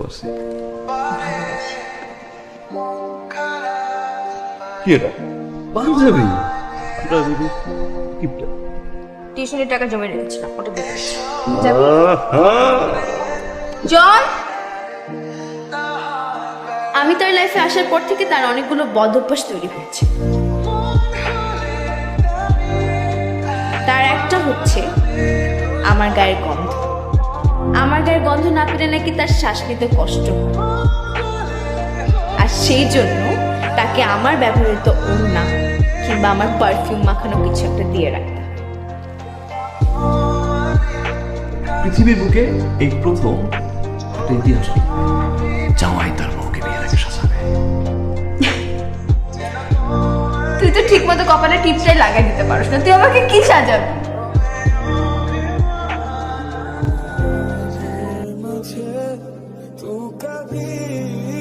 ভালোবাসি। কি এটা? পাঞ্জাবি? টিউশনের টাকা জমা রেখেছিলাম, ওটা দিয়ে দিচ্ছি। জয়, আমি তার লাইফে আসার পর থেকে তার অনেকগুলো বদ অভ্যাস তৈরি হয়েছে। তার একটা হচ্ছে আমার গায়ের গন্ধ। আমার গায়ের গন্ধ না পেলে নাকি তার শ্বাস নিতে কষ্ট হয়। আর সেই জন্য তাকে আমার ব্যবহৃত ওড়না কিংবা আমার পারফিউম মাখানো কিছু একটা দিয়ে রাখতে হয়। পৃথিবীর বুকে এই প্রথম একটা ইতিহাস জামাই তার বউকে বিয়ের আগে সাজাবে। তুই তো ঠিক মতো কপালে টিপটাই লাগাই দিতে পারিস না, তুই আমাকে কি সাজাবি?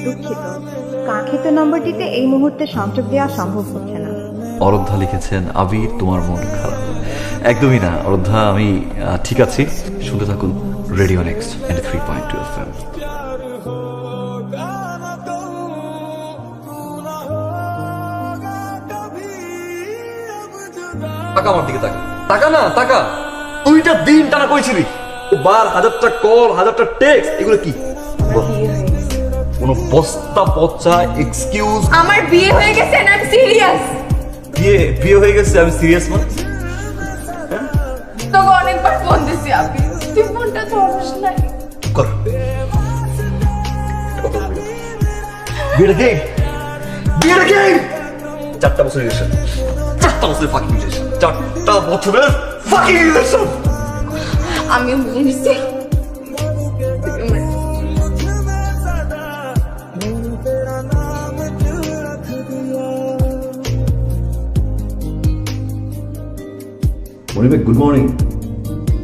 দুঃখিত, কাঙ্ক্ষিত নম্বরটিতে এই মুহূর্তে সংযোগ দেওয়া সম্ভব হচ্ছে না। অরধ্যা লিখেছেন, আবির তোমার মন খারাপ। একদমই না অরধ্যা, আমি ঠিক আছি। শুনতে থাকুন রেডিও নেক্সট 93.2 FM। টাকা আমার দিকে তাকা, টাকা না টাকা। দুইটা দিন টানা কইছিলি, বার হাজারটা কল, হাজারটা টেক্সট, এগুলো কি? কোন বস্তা পচা এক্সকিউজ? আমার বিয়ে হয়ে গেছে না, আমি সিরিয়াস। বিয়ে হয়ে গেছে, আমি সিরিয়াস মানে? তোকে অনেকবার ফোন দিছি আমি, তুই ফোনটা ধরিস নাই। কর বিয়েটা কে? বিয়েটা কে? 4টা বছর রিলেশন, 4টা বছরের ফাঁকি রিলেশন, 4টা বছরের ফাঁকি রিলেশন। আমিও মেনে নিছি। মনিবেক গুড মর্নিং।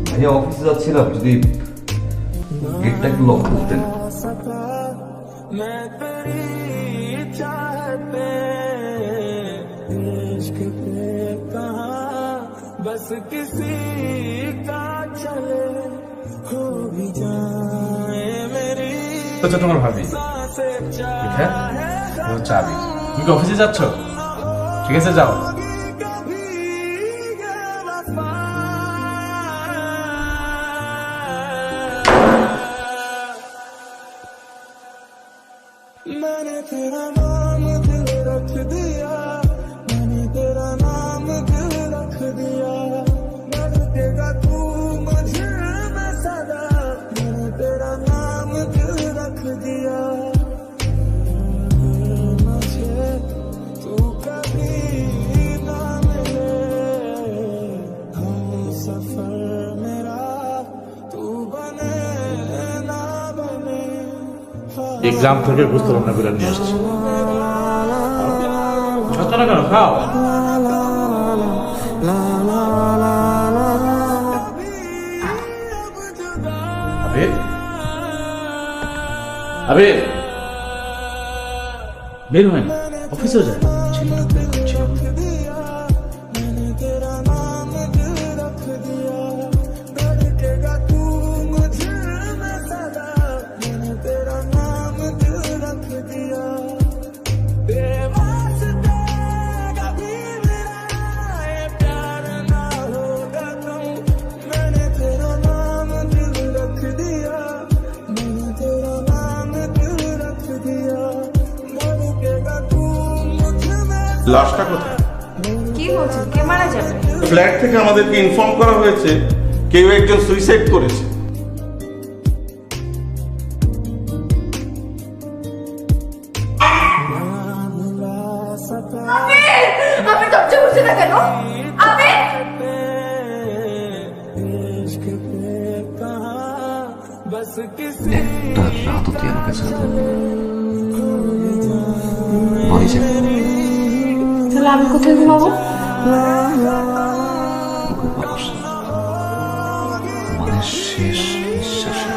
ভাইয়া অফিসে যাচ্ছিলাম, যদি গেটটা একটু লক করতেন। তো তোমার ভাবি হ্যাঁ ও চাবি। তুমি কি অফিসে যাচ্ছ? ঠিক আছে যাও। मैंने तेरा नाम दिल रख दिया, मैंने तेरा नाम दिल रख दिया, रखेगा तू मुझे मैं सदा, मैंने तेरा नाम दिल रख दिया, मुझे तू कभी ना मिले, हम सफर मेरा तू बने ना बने। এক্সাম থেকে বুঝতে পারনা করে নিয়ে আসছি। ছটা না কেন খাও। আবির আবির বের হয় না, অফিসেও যায়। লাশটা কোথায়? কি বলছেন, কে মারা যাবে? ফ্ল্যাট থেকে আমাদেরকে ইনফর্ম করা হয়েছে কেউ একজন সুইসাইড করেছে। আমি দরজা খুলছি না কেন? আমি একটা রাতও তুই আমার কাছে বডি চেক। তাহলে আমি কোথায় ঘুমাবো? মানে শেষ নিঃশ্বাসে